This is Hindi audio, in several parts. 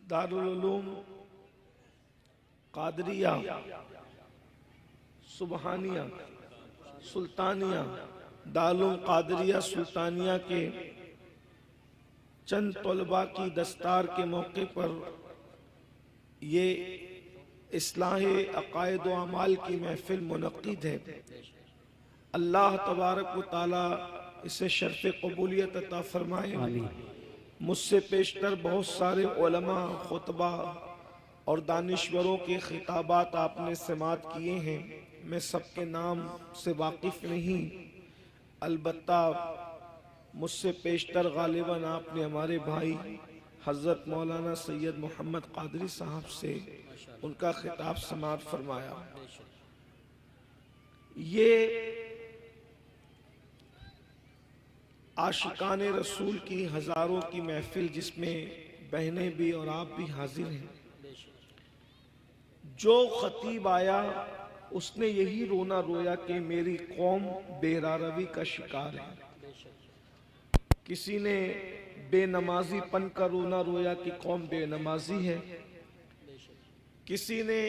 दारुल उलूम कादरिया सुबहानिया सुल्तानिया दारुल कादरिया सुल्तानिया के चंद तलबा की दस्तार के मौके पर ये इस्लाह अकायद व अमाल की महफिल मुनक़्क़िद है। अल्लाह तबारक व तआला इसे शर्फ़ क़बूलियत अता फरमाए। मुझसे पेशतर बहुत सारे उलमा, खुतबा और दानिश्वरों के खिताबात आपने समात किए हैं। मैं सबके नाम से वाकिफ़ नहीं, अलबत्ता मुझसे पेशतर गालिबन आपने हमारे भाई हज़रत मौलाना सैयद मोहम्मद कादरी साहब से उनका खिताब समात फरमाया। ये आशिकान रसूल की हजारों की महफिल, जिसमें बहनें भी और आप भी हाजिर हैं। जो खतीब आया उसने यही रोना रोया कि मेरी कौम बेरारवी का शिकार है। किसी ने बेनमाजी पन का रोना रोया कि कौम बेनमाजी है। किसी ने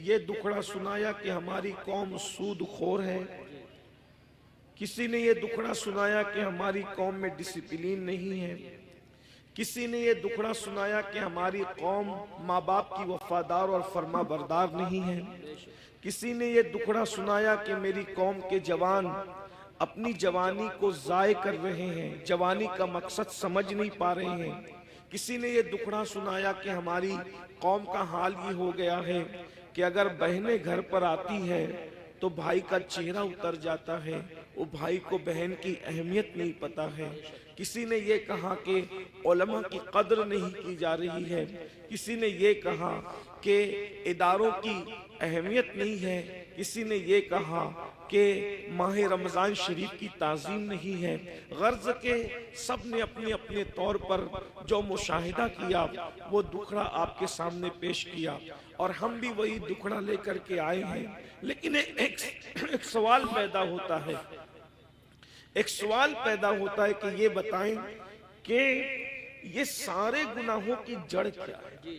ये दुखड़ा सुनाया कि हमारी कौम सूदखोर है। किसी ने ये दुखड़ा सुनाया कि हमारी कौम में डिसिप्लिन नहीं है। किसी ने ये दुखड़ा सुनाया कि हमारी कौम माँ बाप की वफादार और फर्मा बरदार नहीं है। किसी ने ये दुखड़ा सुनाया कि मेरी कौम के जवान अपनी जवानी को ज़ाय कर रहे हैं, जवानी का मकसद समझ नहीं पा रहे हैं। किसी ने ये दुखड़ा सुनाया कि हमारी कौम का हाल ये हो गया है कि अगर बहनें घर पर आती हैं तो भाई का चेहरा उतर जाता है, वो भाई को बहन की अहमियत नहीं पता है। किसी ने ये कहा कि उलमा की कदर नहीं की जा रही है। किसी ने ये कहा कि इदारों की अहमियत नहीं है। किसी ने ये कहा कि माह रमज़ान शरीफ की ताज़ीम नहीं है। गर्ज के सब ने अपने अपने तौर पर जो मुशाहिदा किया वो दुखड़ा आपके सामने पेश किया और हम भी वही दुखड़ा लेकर के आए हैं। लेकिन एक सवाल पैदा होता है, एक सवाल पैदा होता है कि ये बताएं कि ये सारे गुनाहों की जड़ क्या है।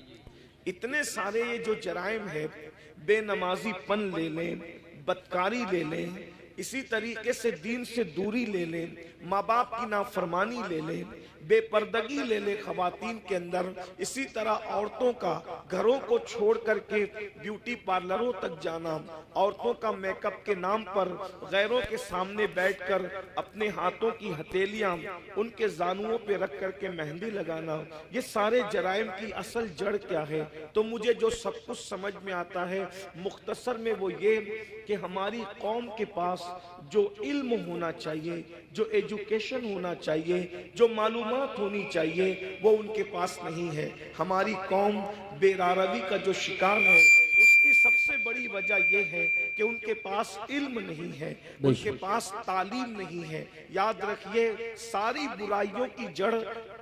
इतने सारे ये जो जराइम है, बेनमाजीपन ले लें, बदकारी ले लें, इसी तरीके से दीन से दूरी ले लें, माँ बाप की नाफरमानी ले लें, बेपर्दगी ले लें खवातीन के अंदर, इसी तरह औरतों का घरों को छोड़ करके ब्यूटी पार्लरों तक जाना, औरतों का मेकअप के नाम पर गैरों के सामने बैठकर अपने हाथों की हथेलियां उनके जानुओं पे रख करके मेहंदी लगाना, ये सारे जराइम की असल जड़ क्या है। तो मुझे जो सब कुछ समझ में आता है मुख्तसर में वो ये कि हमारी कौम के पास जो इल्म होना चाहिए, जो एजुकेशन होना चाहिए, जो मालूमात होनी चाहिए, वो उनके पास नहीं है। हमारी कौम बेरारवी का जो शिकार है उसकी सबसे बड़ी वजह यह है कि उनके पास इल्म नहीं है, उनके पास तालीम नहीं है। याद रखिए, सारी बुराइयों की जड़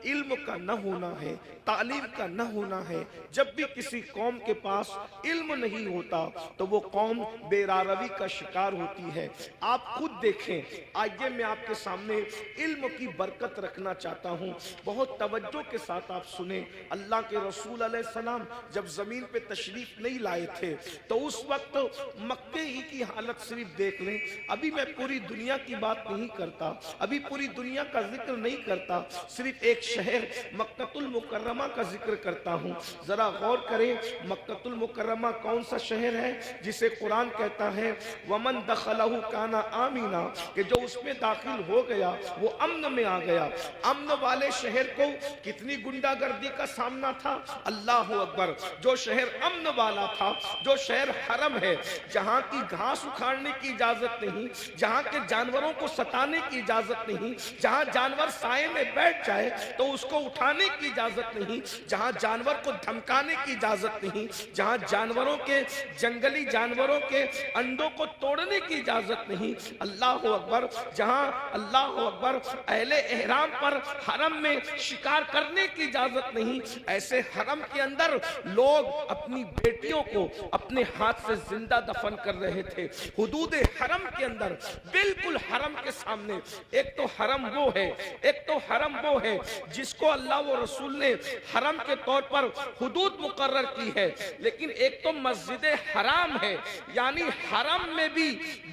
इल्म का न होना है, तालीम का न होना है। जब भी किसी कौम के पास इल्म नहीं होता तो वो कौम बेरारवी का शिकार होती है। आप खुद देखें, आइए मैं आपके सामने इल्म की बरकत रखना चाहता हूँ, बहुत तवज्जो के साथ आप सुने। अल्लाह के रसूल अलैहिस्सलाम जब जमीन पे तशरीफ नहीं लाए थे तो उस वक्त मक्के ही की हालत सिर्फ देख लें। अभी मैं पूरी दुनिया की बात नहीं करता, अभी पूरी दुनिया का जिक्र नहीं करता, सिर्फ एक शहर मक्कतुल मुकर्रमा का जिक्र करता हूँ। जरा गौर करें, मक्कतुल मुकर्रमा कौन सा शहर है जिसे कुरान कहता है वमन दखलहु काना आमीना, कि जो उसमें दाखिल हो गया वो अम्न में आ गया। अम्न वाले शहर को कितनी गुंडागर्दी का सामना था, अल्लाह अकबर। जो शहर अम्न वाला था, जो शहर हरम है, जहां की घास उखाड़ने की इजाजत नहीं, जहां के जानवरों को सताने की इजाजत नहीं, जहां जानवर साए में बैठ जाए तो उसको उठाने की इजाजत नहीं, जहां जानवर को धमकाने की इजाजत नहीं, जहां जानवरों के जंगली जानवरों के अंडों को तोड़ने की इजाजत नहीं, अल्लाह अकबर। जहां अल्लाह अकबर अहले एहराम पर हरम में शिकार करने की इजाजत नहीं, ऐसे हरम के अंदर लोग अपनी बेटियों को, अपने हाथ से जिंदा दफन कर रहे थे। हुदूद हरम के अंदर, बिल्कुल हरम के सामने, एक तो हरम वो है, एक तो हरम वो है जिसको अल्लाह व रसूल ने हरम के तौर पर हुदूद मुकर्रर की है, लेकिन एक तो मस्जिद हराम है, यानी हरम में भी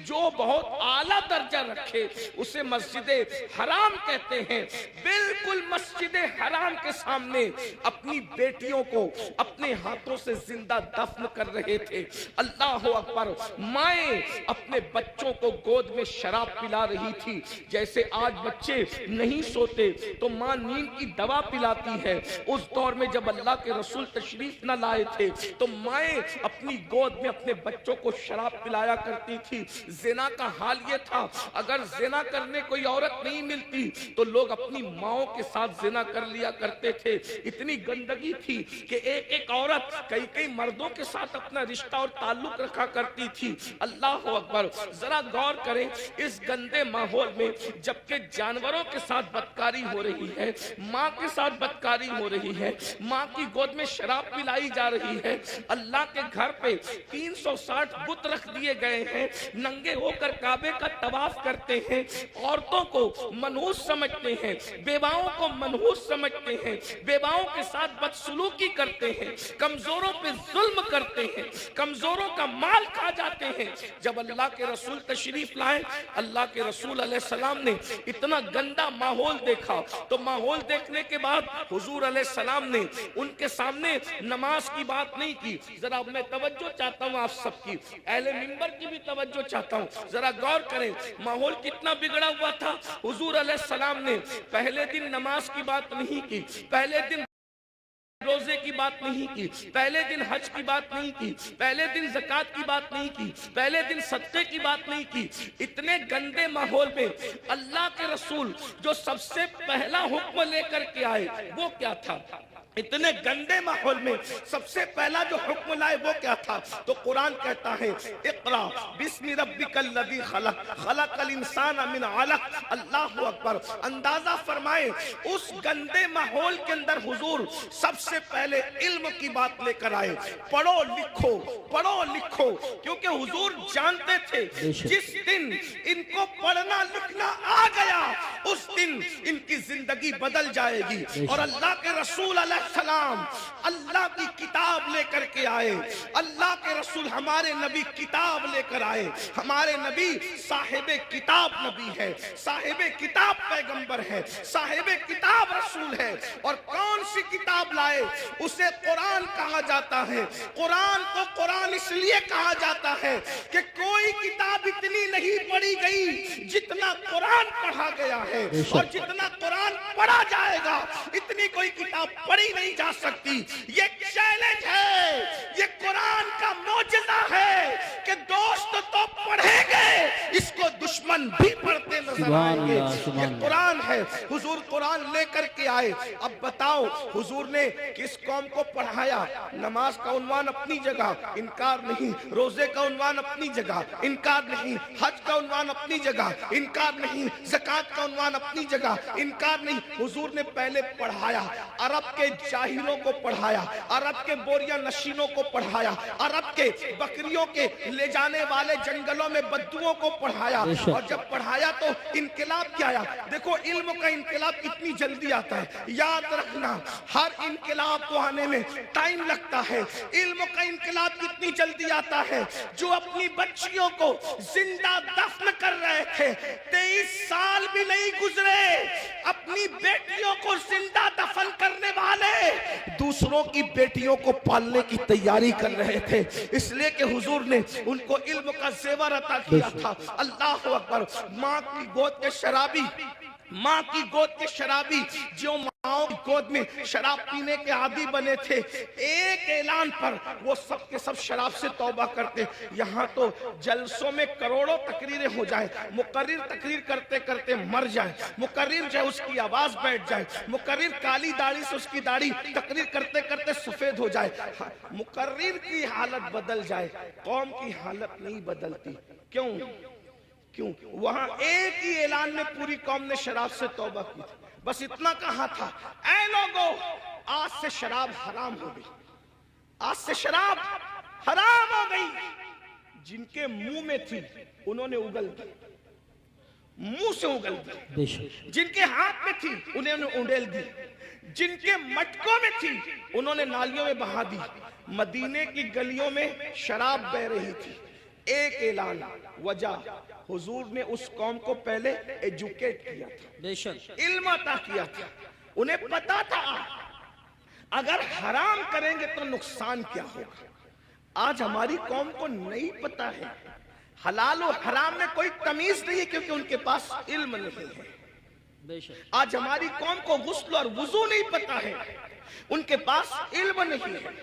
जो बहुत आला दर्जा रखे उसे मस्जिद हराम कहते हैं। बिल्कुल मस्जिद हराम के सामने अपनी बेटियों को अपने हाथों से जिंदा दफन कर रहे थे। अल्लाह अकबर। माएं अपने बच्चों को गोद में शराब पिला रही थी। जैसे आज बच्चे नहीं सोते तो माँ नींद की दवा पिलाती है, उस दौर में जब अल्लाह के रसूल तशरीफ न लाए थे तो माएं अपनी गोद में अपने बच्चों को शराब पिलाया करती थी। ज़िना का हाल ये था, अगर ज़िना करने कोई औरत नहीं मिलती तो लोग अपनी माओं के साथ ज़िना कर लिया करते थे। इतनी गंदगी थी कि एक एक औरत कई कई मर्दों के साथ अपना रिश्ता और ताल्लुक रखा करती थी। अल्लाह अकबर। जरा गौर करें, इस गंदे माहौल में जबकि जानवरों के साथ बदकारी हो रही है, माँ के साथ बदकारी हो रही है, माँ की गोद में शराब पिलाई जा रही है, अल्लाह के घर पे 360 बुत रख दिए गए हैं, नंगे होकर काबे का तवाफ करते हैं, औरतों को मनहूस समझते हैं, बेवाओं को मनहूस समझते हैं, बेवाओं के साथ बदसलूकी करते हैं, कमजोरों पे जुल्म करते हैं, कमजोरों का माल खा जाते हैं। जब अल्लाह के रसूल तशरीफ लाए, अल्लाह के रसूल अलैहिस्सलाम ने इतना गंदा माहौल देखा तो माहौल देखने के बाद हुजूर अलैहिस्सलाम ने उनके सामने नमाज की बात नहीं की। जरा मैं तवज्जो चाहता हूँ आप सबकी, अहले मिंबर की भी तवज्जो चाहता हूँ। जरा गौर करें माहौल कितना बिगड़ा हुआ था। हुजूर अलैहिस्सलाम ने पहले दिन नमाज की बात नहीं की, पहले दिन रोजे की बात नहीं की, पहले दिन हज की बात नहीं की, पहले दिन ज़कात की बात नहीं की, पहले दिन सदक़े की बात नहीं की। इतने गंदे माहौल में अल्लाह के रसूल जो सबसे पहला हुक्म लेकर के आए वो क्या था? इतने गंदे माहौल में सबसे पहला जो हुक्म लाए वो क्या था? तो कुरान कहता है इक़रा बिस्मि रब्बिकल लज़ी खलक़ खलक़ल इंसान मिन अलक़। अल्लाहु अकबर। अंदाजा फरमाए उस गंदे माहौल के अंदर हुजूर सबसे पहले इल्म की बात लेकर आए। पढ़ो लिखो, पढ़ो लिखो, क्योंकि हुजूर जानते थे जिस दिन इनको पढ़ना लिखना आ गया उस दिन इनकी जिंदगी बदल जाएगी। और अल्लाह के रसूल सलाम अल्लाह की किताब लेकर के आए। अल्लाह के रसूल हमारे नबी किताब लेकर आए। हमारे नबी साहिबे किताब नबी है, साहिबे किताब पैगंबर है, साहिबे किताब रसूल है। और कौन सी किताब लाए? उसे कुरान कहा जाता है। कुरान को कुरान इसलिए कहा जाता है कि कोई किताब इतनी नहीं पढ़ी गई जितना कुरान पढ़ा गया है, और जितना कुरान पढ़ा जाएगा इतनी कोई किताब पढ़ी नहीं जा सकती। ये चैलेंज है, ये कुरान का मौजज़ा है कि दोस्त तो पढ़ेंगे, इसको दुश्मन भी पढ़ते नजर आएंगे। ये कुरान है, हुजूर कुरान लेकर के आए। अब बताओ हुजूर ने किस कौम को पढ़ाया? नमाज का उन्वान अपनी जगह, इनकार नहीं। रोजे का उन्वान अपनी जगह, इनकार नहीं। हज का उन्वान अपनी जगह, इनकार नहीं। ज़कात का उन्वान अपनी जगह, इनकार नहीं। हुजूर ने पहले पढ़ाया, अरब के जाहिलों को पढ़ाया, अरब के बोरिया नशीनों को पढ़ाया, अरब के बकरियों के ले जाने वाले जंगलों में बद्दुओं को पढ़ाया। और जब पढ़ाया तो इनकलाब क्या आया? देखो इल्म का इनकलाब कितनी जल्दी आता है। याद रखना, हर इनकलाब को आने में टाइम लगता है। इल्म का इनकलाब कितनी जल्दी आता है। जो अपनी बच्चियों को जिंदा दफन कर रहे थे, 23 साल भी नहीं गुजरे, अपनी बेटियों को जिंदा दफन करने वाले दूसरों की बेटियों को पालने की तैयारी कर रहे थे, इसलिए कि हुजूर ने उनको इल्म का जेवर अता किया था। अल्लाह अकबर। माँ की गोद के शराबी, माँ की गोद के शराबी जो माओ की गोद में शराब पीने के आदी बने थे, एक ऐलान पर वो सब के सब शराब से तौबा करते। यहाँ तो जलसों में करोड़ों तकरीरें हो जाए, मुकर्रिर तकरीर करते करते मर जाए, मुकर्रिर जो उसकी आवाज बैठ जाए, मुकर्रिर काली दाढ़ी से उसकी दाढ़ी तकरीर करते करते सफेद हो जाए, मुकर्रिर की हालत बदल जाए, कौम की हालत नहीं बदलती। क्यों? क्यों? वहां एक ही ऐलान में पूरी कौम ने शराब से तौबा की। बस इतना कहा था, ऐ लोगों आज से शराब हराम हो गई, आज से शराब हराम हो गई। जिनके मुंह में थी उन्होंने उगल दी, मुंह से उगल दी। जिनके हाथ में थी उन्होंने उंडेल दी, जिनके मटकों में थी उन्होंने नालियों में बहा दी। मदीने की गलियों में शराब बह रही थी। एक ऐलान, वजह, हुजूर ने उस कौम को पहले एजुकेट किया था, इल्म अता किया था। उन्हें पता था अगर हराम करेंगे तो नुकसान क्या होगा। आज हमारी कौम को नहीं पता है, हलाल और हराम में कोई तमीज नहीं है, क्योंकि उनके पास इल्म नहीं है। आज हमारी कौम को गुस्ल और वुजू नहीं पता है, उनके पास इल्म नहीं है।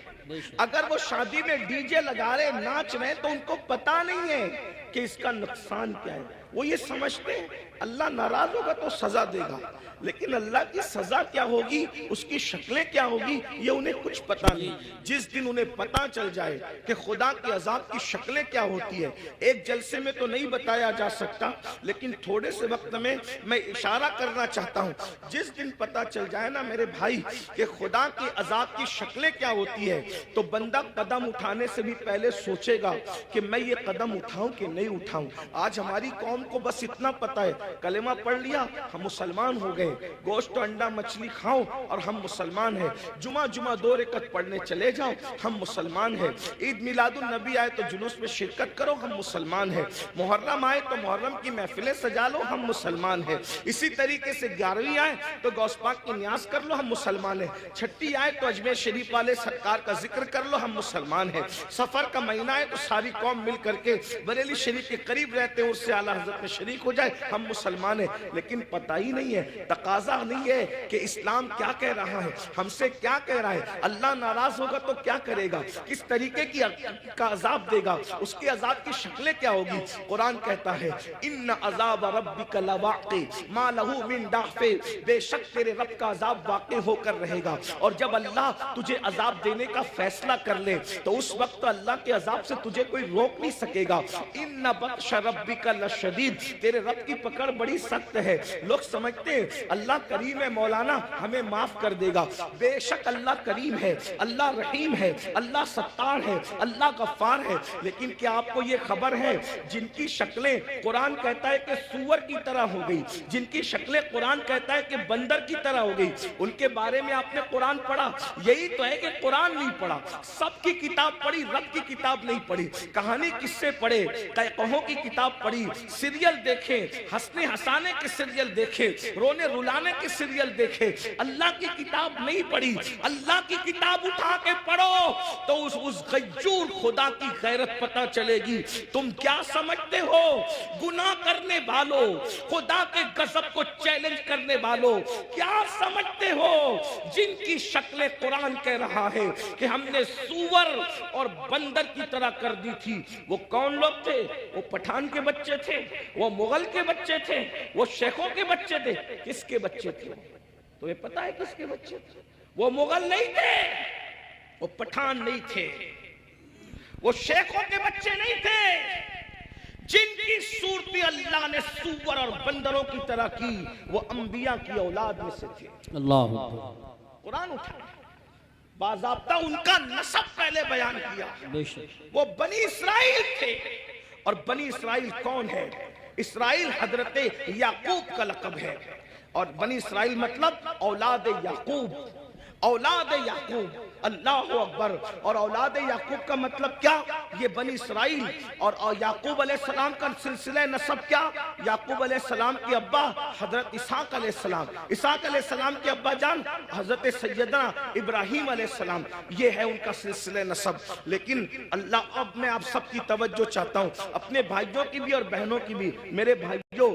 अगर वो शादी में डीजे लगा रहे, नाच रहे, तो उनको पता नहीं है कि इसका नुकसान क्या है। वो ये समझते हैं अल्लाह नाराज होगा तो सजा देगा, लेकिन अल्लाह की सजा क्या होगी, उसकी शक्लें क्या होगी, ये उन्हें कुछ पता नहीं। जिस दिन उन्हें पता चल जाए कि खुदा के अजाब की शक्लें क्या होती है, एक जलसे में तो नहीं बताया जा सकता, लेकिन थोड़े से वक्त में मैं इशारा करना चाहता हूँ। जिस दिन पता चल जाए ना मेरे भाई कि खुदा के अजाब की शक्लें क्या होती है, तो बंदा कदम उठाने से भी पहले सोचेगा कि मैं ये कदम उठाऊं कि नहीं उठाऊं। आज हमारी कौम को बस इतना पता है, कलेमा पढ़ लिया हम मुसलमान हो गए, गोश्त अंडा मछली खाओ और हम मुसलमान हैं, जुमा जुमा 2 रकात पढ़ने चले जाओ हम मुसलमान हैं, ईद मिलादुन नबी आए तो जुलूस में शिरकत करो हम मुसलमान हैं, मुहर्रम आए तो मुहर्रम की महफिलें सजा लो हम मुसलमान हैं, इसी तरीके से 11वीं आए तो गौस पाक की न्यास कर लो हम मुसलमान हैं, छठी आए तो अजमेर शरीफ वाले सरकार का जिक्र कर लो हम मुसलमान हैं, सफर का महीना है तो सारी कौम मिल करके बरेली शरीफ के करीब रहते हैं उससे आला हजरत में शरीक हो जाए हम मुसलमान हैं। लेकिन पता ही नहीं है, तकाजा नहीं है कि इस्लाम क्या कह रहा है, हमसे क्या कह रहा है, अल्लाह नाराज होगा तो क्या करेगा, किस तरीके की का अजाब देगा, उसके अजाब की शक्लें क्या होगी। कुरान कहता है इन्न अजाब रब्बिका लवाक़ि मा लहू मिन दाफ़े, बेशक तेरे रब का अजाब वाक़ई होकर रहेगा। और जब अल्लाह तुझे अजाब देने का फैसला कर ले तो उस वक्त तो अल्लाह के अजाब से तुझे कोई रोक नहीं सकेगा। इन्न बत्श रब्बिका लशदीद, तेरे रब की पकड़ बड़ी सख्त है। लोग समझते हैं अल्लाह करीम है, मौलाना हमें माफ कर देगा। बेशक अल्लाह करीम है, अल्लाह रहीम है, अल्लाह सत्तार है, अल्लाह गफ्फार है, लेकिन क्या आपको ये खबर है जिनकी शक्लें कुरान कहता है कि सूअर की तरह हो गई, जिनकी शक्लें कुरान कहता है कि बंदर की तरह हो गई, उनके बारे में आपने कुरान पढ़ा? यही तो है कि कुरान नहीं पढ़ा, सबकी किताब पढ़ी, रब की किताब नहीं पढ़ी। कहानी किससे पढ़े, कहों की किताब पढ़ी, सीरियल देखे, हंसने हंसाने के सीरियल देखे, रोने रुलाने के सीरियल देखे, अल्लाह की किताब नहीं पढ़ी। अल्लाह की किताब उठा के पढ़ो तो उस गज्जूर खुदा की गैरत पता चलेगी। तुम क्या समझते हो, गुनाह करने वालों, खुदा के गजब को चैलेंज करने वालों, क्या समझते हो जिनकी शक्लें कुरान कह रहा है कि हमने सूअर और बंदर की तरह कर दी थी। वो कौन लोग थे? वो पठान के बच्चे थे, वो मुगल के बच्चे थे, वो शेखों के बच्चे थे। किसके बच्चे थे? तो ये पता है किसके बच्चे थे? वो मुगल नहीं थे, वो पठान नहीं थे, वो शेखों के बच्चे नहीं थे। जिनकी सूरत अल्लाह ने सूअर और बंदरों की तरह की, वो अंबिया की औलाद में से थे। अल्लाह कुरान उठा, बाज़ाब्ता उनका नसब पहले बयान किया। वो बनी इसराइल थे। और बनी इसराइल कौन है? इसराइल हजरत याकूब का लक़ब है। और बनी इसराइल मतलब औलाद याकूब, औलाद याकूब, अल्लाह अकबर। और औलाद याकूब का मतलब क्या? ये बनी इसराइल और याकूब अलैहिस्सलाम का सिलसिला नसब क्या? याकूब अलैहिस्सलाम के अब्बा हजरत इसहाक अलैहिस्सलाम, इसहाक अलैहिस्सलाम के अब्बा जान हजरत सैयदना इब्राहिम अलैहिस्सलाम, ये है उनका सिलसिला नसब। लेकिन अल्लाह, अब मैं आप सबकी तवज्जो चाहता हूँ, अपने भाइयों की भी और बहनों की भी। मेरे भाइयों,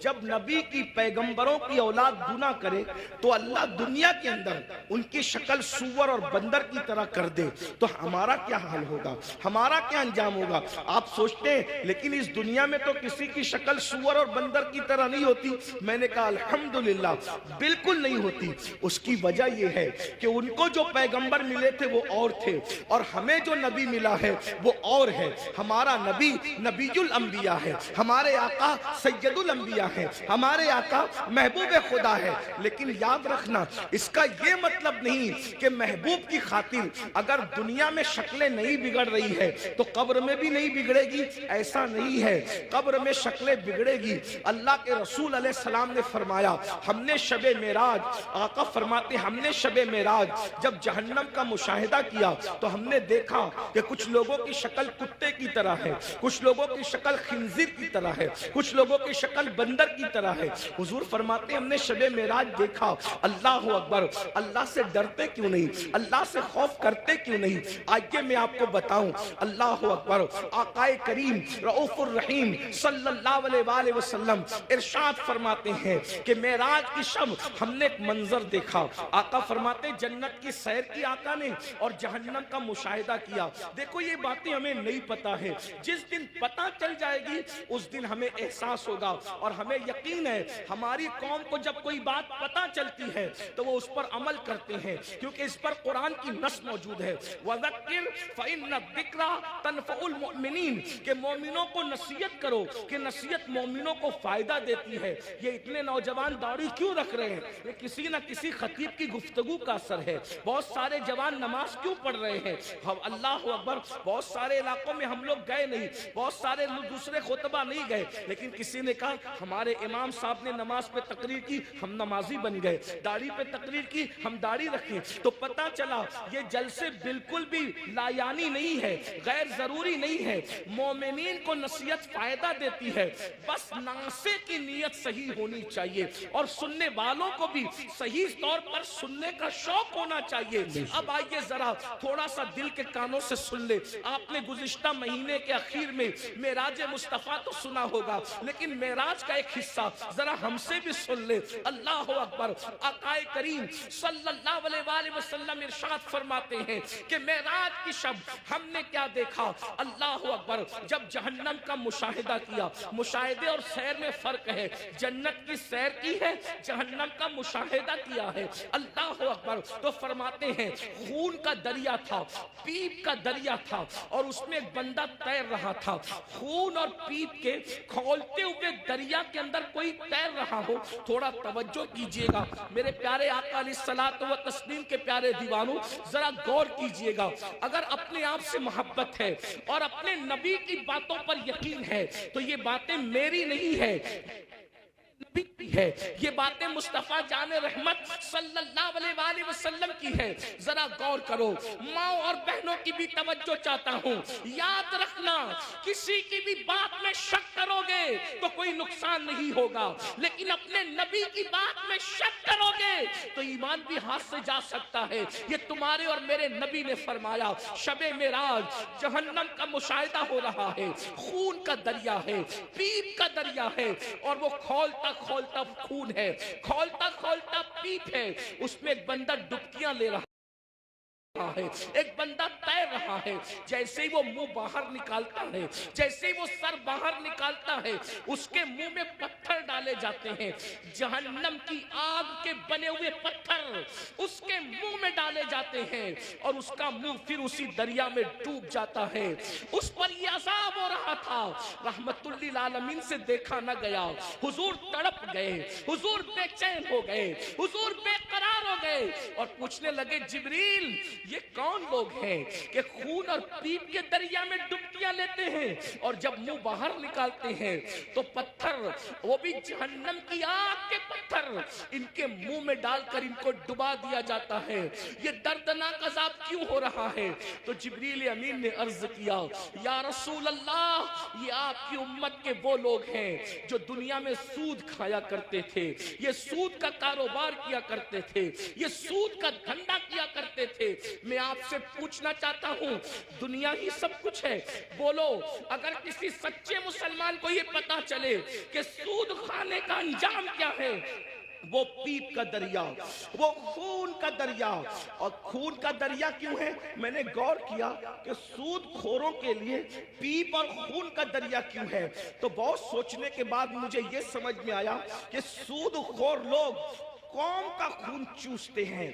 जब नबी की पैगंबरों की औलाद गुनाह करे तो अल्लाह दुनिया के अंदर उनकी शक्ल सूअर और बंदर की तरह कर दे तो हमारा क्या हाल होगा, हमारा क्या अंजाम होगा? आप सोचते हैं लेकिन इस दुनिया में तो किसी की शक्ल सूअर और बंदर की तरह नहीं होती। मैंने कहा अल्हम्दुलिल्लाह, बिल्कुल नहीं होती। उसकी वजह यह है कि उनको जो पैगंबर मिले थे वो और थे और हमें जो नबी मिला है वो और है। हमारा नबी नबीजुल अंबिया है, हमारे आका सैयदुल अंबिया है, हमारे आका महबूब खुदा है। लेकिन याद रखना, इसका ये मतलब मतलब नहीं कि महबूब की खातिर अगर दुनिया में शक्लें नहीं बिगड़ रही है तो कब्र में भी नहीं बिगड़ेगी, ऐसा नहीं है। कब्र में शक्लें बिगड़ेगी। अल्लाह के रसूल अलैहिस्सलाम ने फरमाया, हमने शबे मेराज, आका फरमाते हमने शबे मेराज जब जहन्नम का मुशाहिदा किया तो हमने देखा कि कुछ लोगों की शक्ल कुत्ते की तरह है, कुछ लोगों की शक्ल खिंजीर की तरह है, कुछ लोगों की शक्ल बंदर की तरह है। हुजूर फरमाते हमने शबे मेराज देखा। अल्लाह अकबर, अल्लाह से डरते क्यों नहीं, अल्लाह से खौफ करते क्यों नहीं? आइए मैं आपको बताऊं। अल्लाह अकबर, आकाए करीम रऊफुर रहीम सल्लल्लाहु अलैहि वसल्लम इरशाद फरमाते हैं कि मेराज की शब हमने एक मंजर देखा। आका फरमाते जन्नत की सैर की आका ने और जहन्नम का मुशाहिदा किया। देखो ये बातें हमें नहीं पता है, जिस दिन पता चल जाएगी उस दिन हमें एहसास होगा और हमें यकीन है हमारी कौम को जब कोई बात पता चलती है तो वो उस पर अमल करते हैं, क्योंकि इस पर कुरान की नस मौजूद है। वज़क्किर फ़इन्न ज़िक्रा तनफ़उल मुमिनीन, के मोमिनों को नसीहत करो कि नसीहत मोमिनों को फायदा देती है। ये इतने नौजवान दाढ़ी क्यों रख रहे हैं? ये किसी ना किसी खतीब की गुफ्तगू का असर है। बहुत सारे जवान नमाज क्यों पढ़ रहे हैं? हम अल्लाह अकबर, बहुत सारे इलाकों में हम लोग गए नहीं, बहुत सारे दूसरे खुतबा नहीं गए, लेकिन किसी ने कहा हमारे इमाम साहब ने नमाज पे तकरीर की, हम नमाजी बन गए, दाढ़ी पे तकरीर की, हम दाढ़ी रखें। तो पता चला ये जलसे बिल्कुल भी लायानी नहीं है, गैर जरूरी नहीं है। मोमिनीन को नसीहत फायदा देती है, बस नासे की नीयत सही होनी चाहिए और सुनने वालों को भी सही तौर पर सुनने का शौक होना चाहिए। अब आइए जरा थोड़ा सा दिल के कानों से सुन ले। आपने गुज़िश्ता महीने के आखिर में मेराज मुस्तफा तो सुना होगा, लेकिन मेराज का एक हिस्सा जरा हमसे भी सुन ले। अल्लाह अकबर, आकाए करीम सल्लल्लाहु अलैहि वसल्लम इरशाद फरमाते हैं कि मेराज की शब हमने क्या देखा? अल्लाह अकबर, जब जहन्नम का मुशाहिदा किया। मुशाहिदे और सैर में फर्क है, जन्नत की सैर की है, जहन्नम का मुशाहिदा किया है। अल्लाह अकबर, तो फरमाते हैं खून का दरिया था, पीप का दरिया था और उसमें एक बंदा तैर रहा था। खून और पीप के खौलते हुए दरिया के अंदर कोई तैर रहा हो, थोड़ा तवज्जो कीजिएगा मेरे प्यारे आका अलैहिस्सलातु व तस्लीम के प्यारे दीवानों, जरा गौर कीजिएगा। अगर अपने आप से मोहब्बत है और अपने नबी की बातों पर यकीन है तो ये बातें मेरी नहीं है, नबी की है। ये बातें मुस्तफा जाने रहमत सल्लल्लाहु अलैहि वसल्लम की है। जरा गौर करो। माँ और बहनों की भी तवज्जो चाहता हूँ। याद रखना, किसी की भी बात में शक करोगे तो कोई नुकसान नहीं होगा, लेकिन अपने नबी की बात में शक करोगे तो ईमान भी हाथ से जा सकता है। ये तुम्हारे और मेरे नबी ने फरमाया। शबे मेराज जहन्नम का मुशाहिदा हो रहा है, खून का दरिया है, पीप का दरिया है और वो खोलता खोलता खून है, खोलता खोलता पीप है। उसमें एक बंदा डुबकियां ले रहा है, एक बंदा तैर रहा है। जैसे ही वो मुंह बाहर निकालता है, जैसे ही वो सर बाहर निकालता है, उसके मुंह में पत्थर डाले जाते हैं। जहन्नम की आग के बने हुए पत्थर उसके मुंह में डाले जाते हैं और उसका मुंह फिर उसी दरिया में डूब जाता है। उस पर ये अज़ाब हो रहा था, रहमतुल लिल आलमीन से देखा न गया। हुजूर तड़प गए, हुजूर बेचैन हो गए, हुजूर बेकरार हो गए और पूछने लगे जिब्रील ये कौन लोग हैं कि खून और पीप के दरिया में डुबकियां लेते हैं और जब मुंह बाहर निकालते हैं तो पत्थर, वो भी जहन्नम की आग के पत्थर, इनके मुंह में डालकर इनको डुबा दिया जाता है। ये दर्दनाक अज़ाब क्यों हो रहा है? तो जिब्रील अमीन ने अर्ज किया, या रसूल अल्लाह, ये आपकी उम्मत के वो लोग हैं जो दुनिया में सूद खाया करते थे, ये सूद का कारोबार किया करते थे, ये सूद का धंधा किया करते थे। मैं आपसे पूछना चाहता हूं, दुनिया ही सब कुछ है, बोलो अगर किसी सच्चे मुसलमान को ये पता चले कि सूद खाने का अंजाम क्या है, वो पीप का दरिया, वो खून का दरिया। और खून का दरिया क्यों है? मैंने गौर किया कि सूद खोरों के लिए पीप और खून का दरिया क्यों है। तो बहुत सोचने के बाद मुझे ये समझ में आया कि सूद खोर लोग कौम का खून चूसते हैं,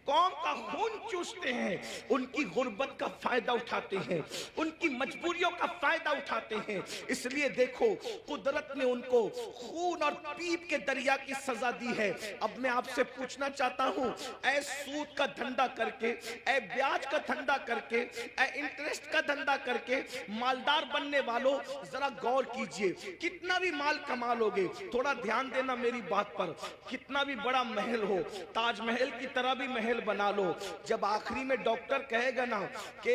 कौम का खून चूसते हैं, उनकी गुर्बत का फायदा उठाते हैं, उनकी मजबूरियों का फायदा उठाते हैं। इसलिए देखो कुदरत ने उनको खून और पीप के दरिया की सजा दी है। अब मैं आपसे पूछना चाहता हूं, ऐ सूद का धंधा करके, ऐ ब्याज का धंधा करके, ऐ इंटरेस्ट का धंधा करके मालदार बनने वालों, जरा गौर कीजिए, कितना भी माल कमा लोगे, थोड़ा ध्यान देना मेरी बात पर, कितना भी बड़ा महल हो, ताजमहल की तरह भी महल बना लो, जब आखिरी में डॉक्टर कहेगा ना कि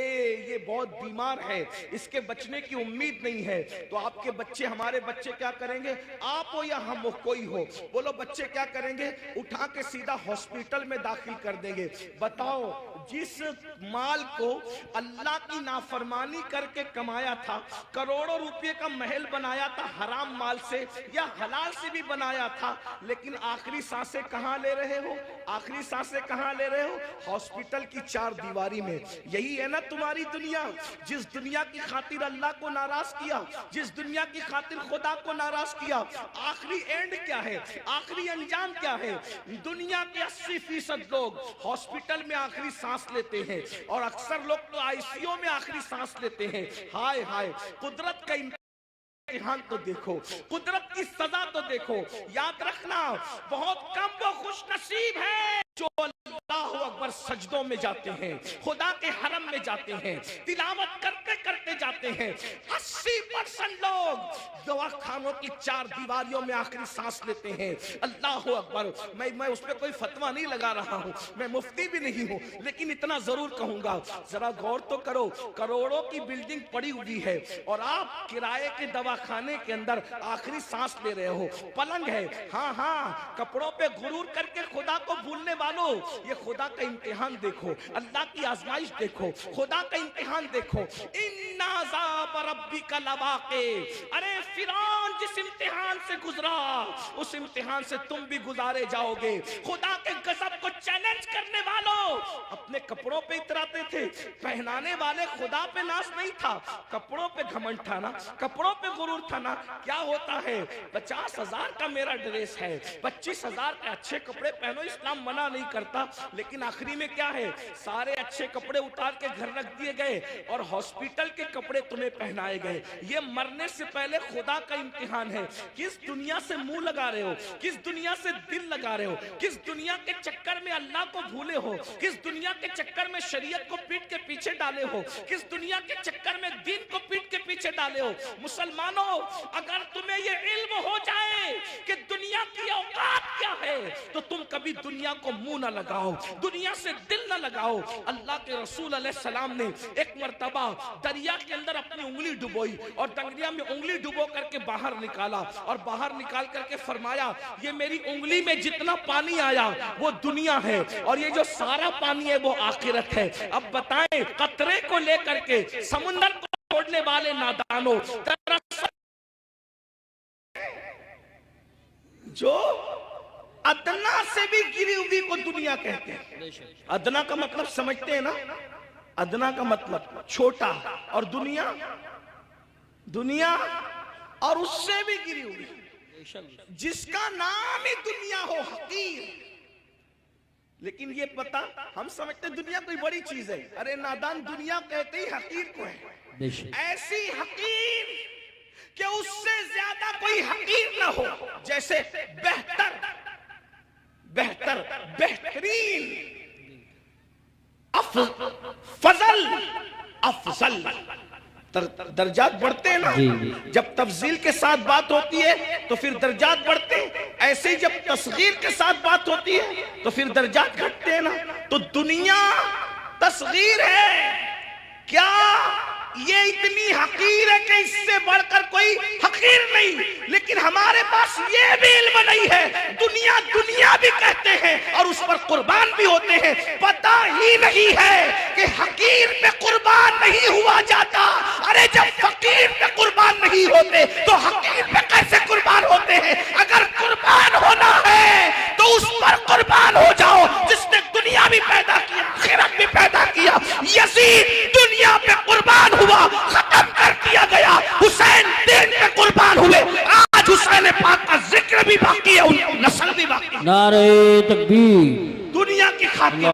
ये बहुत बीमार है, इसके बचने की उम्मीद नहीं है, तो आपके बच्चे, हमारे बच्चे क्या करेंगे? आप हो या हम हो, कोई हो, बोलो बच्चे क्या करेंगे? उठा के सीधा हॉस्पिटल में दाखिल कर देंगे। बताओ, जिस माल को अल्लाह की नाफरमानी करके कमाया था, करोड़ों रुपए का महल बनाया था हराम माल से या हलाल से भी बनाया था, लेकिन आखिरी सांसें कहां ले रहे हो? आखिरी सांसें कहां ले रहे हो? हॉस्पिटल की चार दीवारी में। यही है ना तुम्हारी दुनिया, जिस दुनिया की खातिर अल्लाह को नाराज किया, जिस दुनिया की खातिर खुदा को नाराज किया, आखिरी एंड क्या है? आखिरी अंजाम क्या है? दुनिया के 80% लोग हॉस्पिटल में आखिरी सांस लेते हैं और अक्सर लोग तो आईसीयू में आखिरी सांस लेते हैं। हाय हाय, कुदरत का इम्तिहान तो देखो, कुदरत की सजा तो देखो। याद रखना, बहुत कम वो खुश नसीब है जो अल्लाह अकबर सजदों में जाते हैं, खुदा के हरम में जाते हैं, तिलावत करते करते जाते हैं। 80% लोग दवाखानों की चार दीवारियों में आखिरी सांस लेते हैं। अल्लाह अकबर। मैं उस पर कोई फतवा नहीं लगा रहा हूँ, मैं मुफ्ती भी नहीं हूँ, लेकिन इतना जरूर कहूंगा, जरा गौर तो करो, करोड़ों की बिल्डिंग पड़ी हुई है और आप किराए के दवाखाने के अंदर आखिरी सांस ले रहे हो। पलंग है, हाँ हाँ, कपड़ों पे गुरूर करके खुदा को भूलने वालों, ये खुदा का इम्तिहान देखो, अल्लाह की आजमाइश देखो, खुदा का इम्तिहान देखो। इन्ना अज़ाब रब्बिका लवाक़ि। अरे फिरौन जिस इम्तिहान से गुजरा, उस इम्तिहान से तुम भी गुजारे जाओगे। खुदा के गजब को चैलेंज करने वालों अपने कपड़ों पे इतराते थे, पहनाने वाले खुदा पे नाज नहीं था, कपड़ों पे घमंड था ना, कपड़ों पे गुरूर था ना। क्या होता है, 50,000 का मेरा ड्रेस है, 25,000 के अच्छे कपड़े पहनो, इस्लाम मना नहीं करता, लेकिन आखिरी में क्या है, सारे अच्छे कपड़े उतार के घर रख दिए गए और हॉस्पिटल के कपड़े तुम्हें पहनाए गए। ये मरने से पहले खुदा का इम्तिहान है। किस दुनिया से मुंह लगा रहे हो, किस दुनिया से दिल लगा रहे हो, किस दुनिया के चक्कर में अल्लाह को भूले हो, किस दुनिया के चक्कर में शरीयत को पीठ के पीछे डाले हो, किस दुनिया के चक्कर में दीन को पीठ के पीछे डाले हो। मुसलमानों, अगर तुम्हें ये इल्म हो जाए कि दुनिया की औकात क्या है, तो तुम कभी दुनिया को मुंह न लगाओ, दुनिया से दिल न लगाओ। अल्लाह के रसूल अलैहिस्सलाम ने एक मर्तबा दरिया के अंदर अपनी उंगली डुबोई और दरिया में उंगली डुबो करके बाहर निकाला और बाहर निकाल करके फरमाया, ये मेरी उंगली में जितना पानी आया वो दुनिया है और ये जो सारा पानी है वो आखिरत है। अब बताएं, कतरे को लेकर के समुंदर को छोड़ने वाले नादानों, जो अदना से भी गिरी हुई को दुनिया कहते हैं। अदना का मतलब समझते हैं ना, अदना का मतलब छोटा और दुनिया, दुनिया और उससे भी गिरी हुई, जिसका नाम ही दुनिया हो, हकीर। लेकिन ये पता, हम समझते दुनिया कोई बड़ी चीज है, अरे नादान, दुनिया कहते ही हकीर को है। ऐसी हकीर कि उससे ज्यादा कोई हकीर ना हो, जैसे बेहतर, बेहतर, बेहतरीन, फजल, अफजल। दर्जात बढ़ते हैं ना, जब तफजील के साथ बात होती है तो फिर दर्जात बढ़ते हैं, ऐसे ही जब तस्गीर के साथ बात होती है तो फिर दर्जात घटते हैं ना। तो दुनिया तस्गीर है क्या? ये इतनी हकीर है कि इससे बढ़कर कोई हकीर नहीं, लेकिन हमारे पास ये भी इल्म नहीं है। दुनिया दुनिया भी कहते हैं और उस पर कुर्बान भी होते हैं, पता ही नहीं है कि हकीर पे कुर्बान नहीं हुआ जाता। अरे जब फकीर पे कुर्बान नहीं होते तो हकीर पे कैसे कुर्बान होते हैं? अगर कुर्बान होना है तो उस पर कुर्बान हो जाओ जिसने दुनिया भी पैदा किया, आखिरत भी पैदा किया। यजीद दुनिया पे कुर्बान हुआ, खत्म कर दिया गया। हुसैन दीन पे कुर्बान हुए, आज हुसैन पाक का जिक्र भी बाकी है, उनकी नस्ल भी बाकी है। नारे तकबीर। दुनिया की खातिर